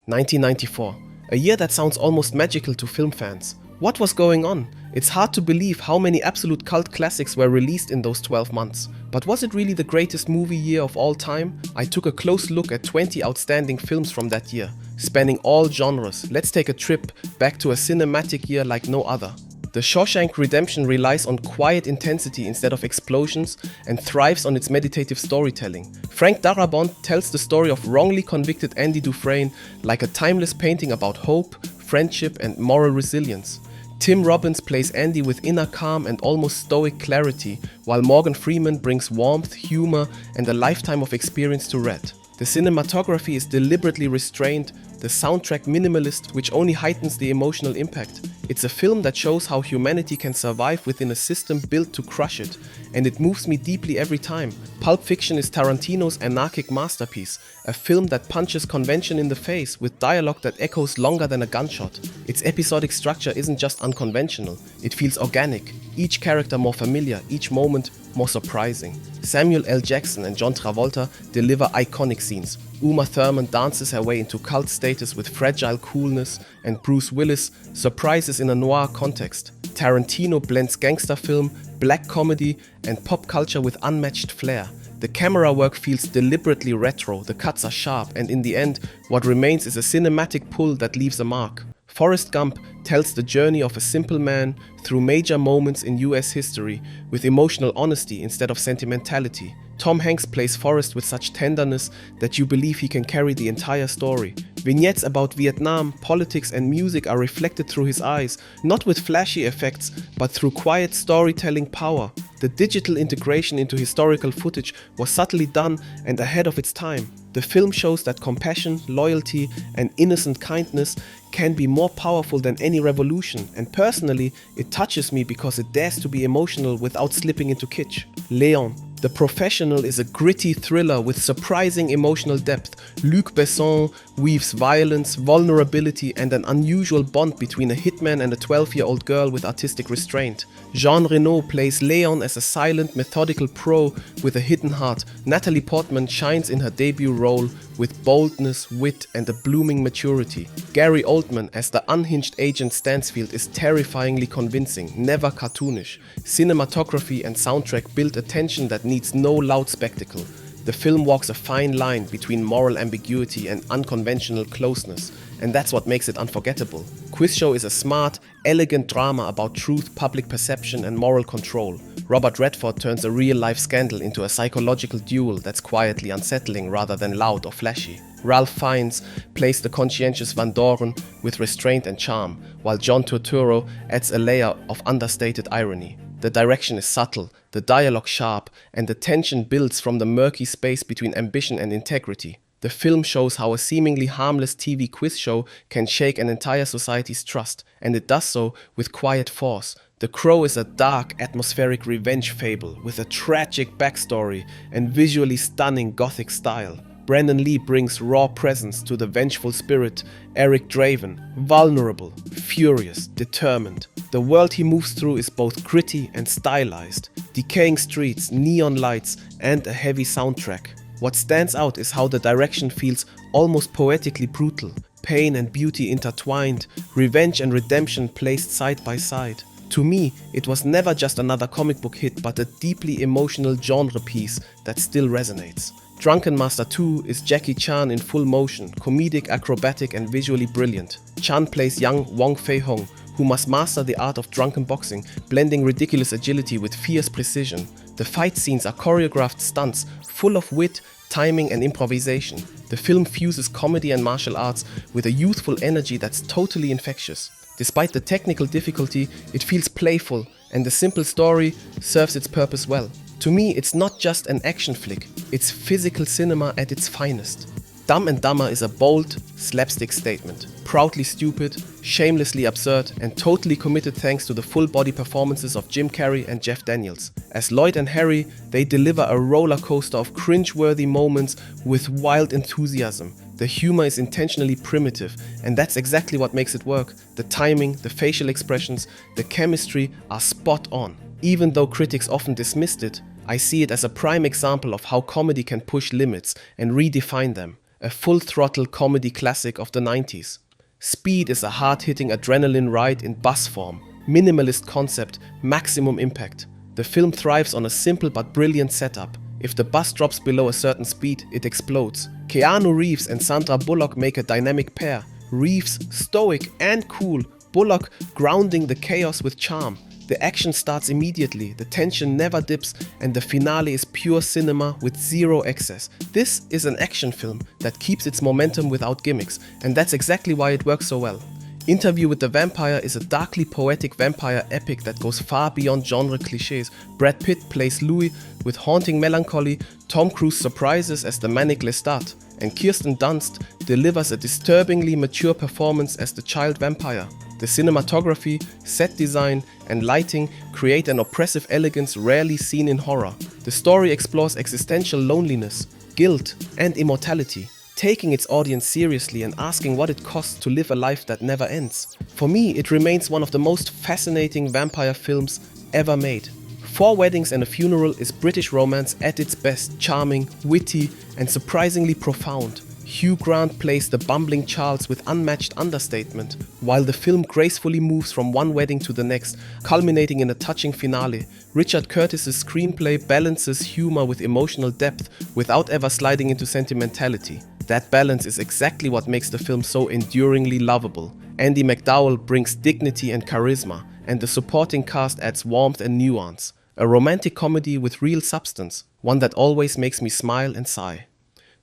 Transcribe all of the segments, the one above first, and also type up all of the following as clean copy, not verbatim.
1994. A year that sounds almost magical to film fans. What was going on? It's hard to believe how many absolute cult classics were released in those 12 months. But was it really the greatest movie year of all time? I took a close look at 20 outstanding films from that year, spanning all genres. Let's take a trip back to a cinematic year like no other. The Shawshank Redemption relies on quiet intensity instead of explosions and thrives on its meditative storytelling. Frank Darabont tells the story of wrongly convicted Andy Dufresne like a timeless painting about hope, friendship and moral resilience. Tim Robbins plays Andy with inner calm and almost stoic clarity, while Morgan Freeman brings warmth, humor and a lifetime of experience to Red. The cinematography is deliberately restrained, the soundtrack minimalist, which only heightens the emotional impact. It's a film that shows how humanity can survive within a system built to crush it, and it moves me deeply every time. Pulp Fiction is Tarantino's anarchic masterpiece, a film that punches convention in the face with dialogue that echoes longer than a gunshot. Its episodic structure isn't just unconventional, it feels organic, each character more familiar, each moment more surprising. Samuel L. Jackson and John Travolta deliver iconic scenes. Uma Thurman dances her way into cult status with fragile coolness, and Bruce Willis surprises in a noir context. Tarantino blends gangster film, black comedy, and pop culture with unmatched flair. The camera work feels deliberately retro, the cuts are sharp, and in the end, what remains is a cinematic pull that leaves a mark. Forrest Gump tells the journey of a simple man through major moments in US history with emotional honesty instead of sentimentality. Tom Hanks plays Forrest with such tenderness that you believe he can carry the entire story. Vignettes about Vietnam, politics and music are reflected through his eyes, not with flashy effects, but through quiet storytelling power. The digital integration into historical footage was subtly done and ahead of its time. The film shows that compassion, loyalty and innocent kindness can be more powerful than any revolution, and personally, it touches me because it dares to be emotional without slipping into kitsch. Leon. The Professional is a gritty thriller with surprising emotional depth. Luc Besson weaves violence, vulnerability and an unusual bond between a hitman and a 12-year-old girl with artistic restraint. Jean Reno plays Leon as a silent, methodical pro with a hidden heart. Natalie Portman shines in her debut role with boldness, wit and a blooming maturity. Gary Oldman as the unhinged Agent Stansfield is terrifyingly convincing, never cartoonish. Cinematography and soundtrack build a tension that needs no loud spectacle. The film walks a fine line between moral ambiguity and unconventional closeness, and that's what makes it unforgettable. Quiz Show is a smart, elegant drama about truth, public perception and moral control. Robert Redford turns a real-life scandal into a psychological duel that's quietly unsettling rather than loud or flashy. Ralph Fiennes plays the conscientious Van Doren with restraint and charm, while John Turturro adds a layer of understated irony. The direction is subtle, the dialogue sharp, and the tension builds from the murky space between ambition and integrity. The film shows how a seemingly harmless TV quiz show can shake an entire society's trust, and it does so with quiet force. The Crow is a dark, atmospheric revenge fable with a tragic backstory and visually stunning gothic style. Brandon Lee brings raw presence to the vengeful spirit Eric Draven, vulnerable, furious, determined. The world he moves through is both gritty and stylized. Decaying streets, neon lights, and a heavy soundtrack. What stands out is how the direction feels almost poetically brutal. Pain and beauty intertwined, revenge and redemption placed side by side. To me, it was never just another comic book hit, but a deeply emotional genre piece that still resonates. Drunken Master 2 is Jackie Chan in full motion, comedic, acrobatic and visually brilliant. Chan plays young Wong Fei-hung, who must master the art of drunken boxing, blending ridiculous agility with fierce precision. The fight scenes are choreographed stunts, full of wit, timing and improvisation. The film fuses comedy and martial arts with a youthful energy that's totally infectious. Despite the technical difficulty, it feels playful, and the simple story serves its purpose well. To me, it's not just an action flick, it's physical cinema at its finest. Dumb and Dumber is a bold, slapstick statement. Proudly stupid, shamelessly absurd, and totally committed thanks to the full-body performances of Jim Carrey and Jeff Daniels. As Lloyd and Harry, they deliver a roller coaster of cringe-worthy moments with wild enthusiasm. The humor is intentionally primitive, and that's exactly what makes it work. The timing, the facial expressions, the chemistry are spot on. Even though critics often dismissed it, I see it as a prime example of how comedy can push limits and redefine them. a full-throttle comedy classic of the 90s. Speed is a hard-hitting adrenaline ride in bus form, minimalist concept, maximum impact. The film thrives on a simple but brilliant setup. If the bus drops below a certain speed, it explodes. Keanu Reeves and Sandra Bullock make a dynamic pair. Reeves stoic and cool, Bullock grounding the chaos with charm. The action starts immediately, the tension never dips, and the finale is pure cinema with zero excess. This is an action film that keeps its momentum without gimmicks, and that's exactly why it works so well. Interview with the Vampire is a darkly poetic vampire epic that goes far beyond genre cliches. Brad Pitt plays Louis with haunting melancholy, Tom Cruise surprises as the manic Lestat, and Kirsten Dunst delivers a disturbingly mature performance as the child vampire. The cinematography, set design, and lighting create an oppressive elegance rarely seen in horror. The story explores existential loneliness, guilt, and immortality, taking its audience seriously and asking what it costs to live a life that never ends. For me, it remains one of the most fascinating vampire films ever made. Four Weddings and a Funeral is British romance at its best, charming, witty, and surprisingly profound. Hugh Grant plays the bumbling Charles with unmatched understatement, while the film gracefully moves from one wedding to the next, culminating in a touching finale. Richard Curtis's screenplay balances humor with emotional depth without ever sliding into sentimentality. That balance is exactly what makes the film so enduringly lovable. Andy McDowell brings dignity and charisma, and the supporting cast adds warmth and nuance. A romantic comedy with real substance, one that always makes me smile and sigh.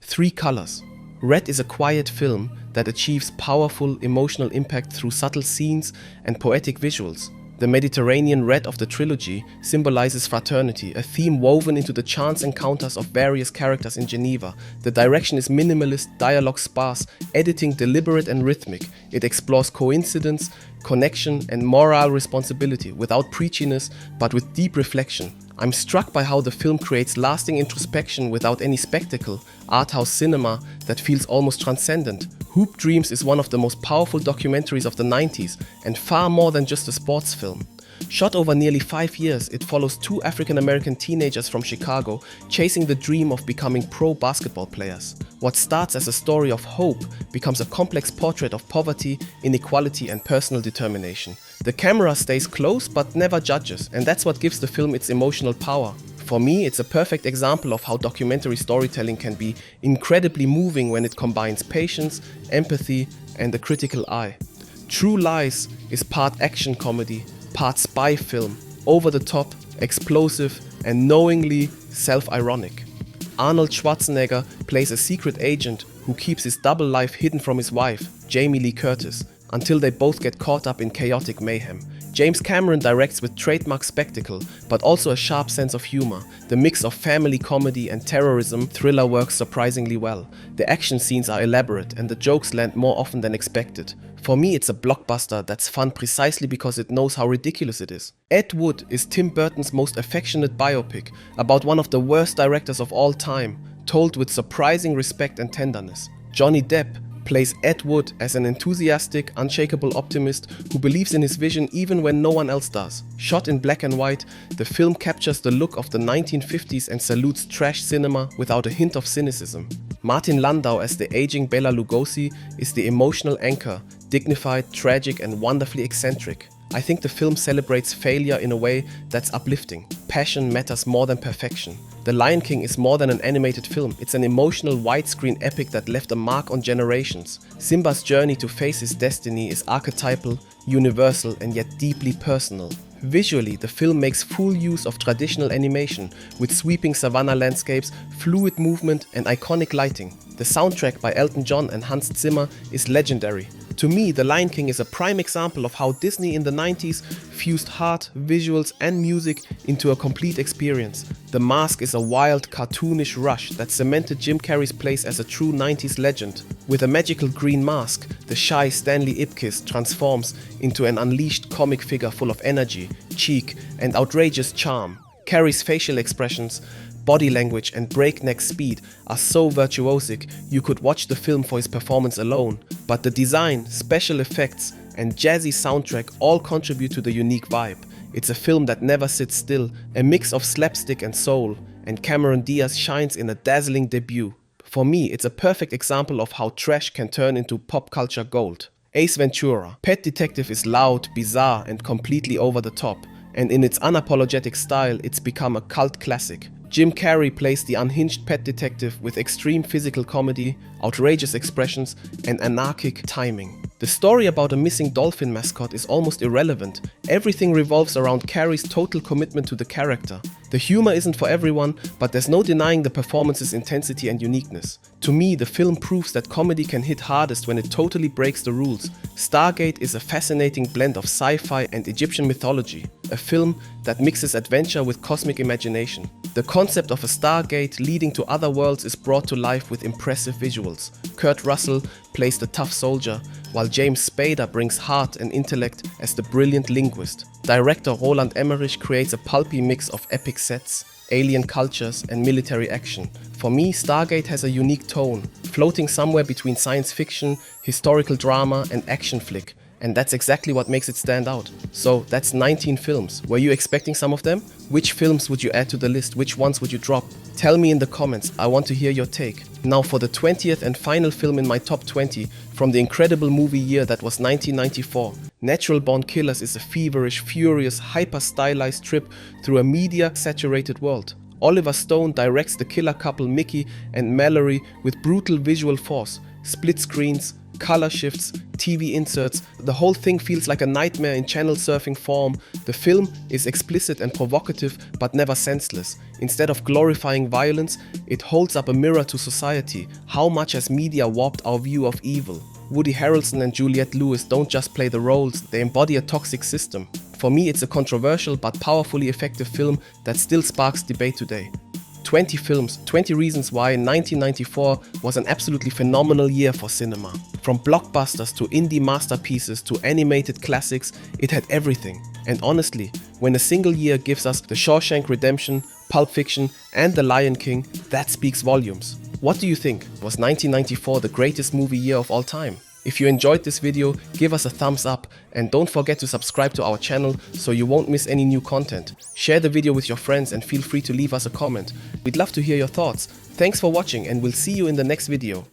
Three colors. Red is a quiet film that achieves powerful emotional impact through subtle scenes and poetic visuals. The Mediterranean red of the trilogy symbolizes fraternity, a theme woven into the chance encounters of various characters in Geneva. The direction is minimalist, dialogue sparse, editing deliberate and rhythmic. It explores coincidence, connection, and moral responsibility without preachiness, but with deep reflection. I'm struck by how the film creates lasting introspection without any spectacle, art-house cinema that feels almost transcendent. Hoop Dreams is one of the most powerful documentaries of the 90s and far more than just a sports film. Shot over nearly 5 years, it follows two African-American teenagers from Chicago chasing the dream of becoming pro basketball players. What starts as a story of hope becomes a complex portrait of poverty, inequality, and personal determination. The camera stays close but never judges, and that's what gives the film its emotional power. For me, it's a perfect example of how documentary storytelling can be incredibly moving when it combines patience, empathy, and the critical eye. True Lies is part action comedy, part spy film, over the top, explosive, and knowingly self-ironic. Arnold Schwarzenegger plays a secret agent who keeps his double life hidden from his wife, Jamie Lee Curtis, until they both get caught up in chaotic mayhem. James Cameron directs with trademark spectacle, but also a sharp sense of humor. The mix of family comedy and terrorism thriller works surprisingly well. The action scenes are elaborate and the jokes land more often than expected. For me, it's a blockbuster that's fun precisely because it knows how ridiculous it is. Ed Wood is Tim Burton's most affectionate biopic about one of the worst directors of all time, told with surprising respect and tenderness. Johnny Depp plays Ed Wood as an enthusiastic, unshakable optimist who believes in his vision even when no one else does. Shot in black and white, the film captures the look of the 1950s and salutes trash cinema without a hint of cynicism. Martin Landau as the aging Bela Lugosi is the emotional anchor, dignified, tragic, and wonderfully eccentric. I think the film celebrates failure in a way that's uplifting. Passion matters more than perfection. The Lion King is more than an animated film, it's an emotional widescreen epic that left a mark on generations. Simba's journey to face his destiny is archetypal, universal, and yet deeply personal. Visually, the film makes full use of traditional animation, with sweeping savanna landscapes, fluid movement, and iconic lighting. The soundtrack by Elton John and Hans Zimmer is legendary. To me, The Lion King is a prime example of how Disney in the 90s fused heart, visuals, and music into a complete experience. The Mask is a wild, cartoonish rush that cemented Jim Carrey's place as a true 90s legend. With a magical green mask, the shy Stanley Ipkiss transforms into an unleashed comic figure full of energy, cheek, and outrageous charm. Carrey's facial expressions, body language, and breakneck speed are so virtuosic you could watch the film for his performance alone, but the design, special effects, and jazzy soundtrack all contribute to the unique vibe. It's a film that never sits still, a mix of slapstick and soul, and Cameron Diaz shines in a dazzling debut. For me, it's a perfect example of how trash can turn into pop culture gold. Ace Ventura. Pet Detective is loud, bizarre, and completely over the top, and in its unapologetic style, it's become a cult classic. Jim Carrey plays the unhinged pet detective with extreme physical comedy, outrageous expressions, and anarchic timing. The story about a missing dolphin mascot is almost irrelevant. Everything revolves around Carrey's total commitment to the character. The humor isn't for everyone, but there's no denying the performance's intensity and uniqueness. To me, the film proves that comedy can hit hardest when it totally breaks the rules. Stargate is a fascinating blend of sci-fi and Egyptian mythology, a film that mixes adventure with cosmic imagination. The concept of a Stargate leading to other worlds is brought to life with impressive visuals. Kurt Russell plays the tough soldier, while James Spader brings heart and intellect as the brilliant linguist. Director Roland Emmerich creates a pulpy mix of epic sets, alien cultures, and military action. For me, Stargate has a unique tone, floating somewhere between science fiction, historical drama, and action flick. And that's exactly what makes it stand out. So that's 19 films. Were you expecting some of them? Which films would you add to the list? Which ones would you drop? Tell me in the comments. I want to hear your take. Now for the 20th and final film in my top 20 from the incredible movie year that was 1994. Natural Born Killers is a feverish, furious, hyper-stylized trip through a media-saturated world. Oliver Stone directs the killer couple Mickey and Mallory with brutal visual force, split screens, color shifts, TV inserts. The whole thing feels like a nightmare in channel surfing form. The film is explicit and provocative, but never senseless. Instead of glorifying violence, it holds up a mirror to society. How much has media warped our view of evil? Woody Harrelson and Juliette Lewis don't just play the roles, they embody a toxic system. For me, it's a controversial but powerfully effective film that still sparks debate today. 20 films, 20 reasons why 1994 was an absolutely phenomenal year for cinema. From blockbusters to indie masterpieces to animated classics, it had everything. And honestly, when a single year gives us The Shawshank Redemption, Pulp Fiction, and The Lion King, that speaks volumes. What do you think? Was 1994 the greatest movie year of all time? If you enjoyed this video, give us a thumbs up and don't forget to subscribe to our channel so you won't miss any new content. Share the video with your friends and feel free to leave us a comment. We'd love to hear your thoughts. Thanks for watching and we'll see you in the next video.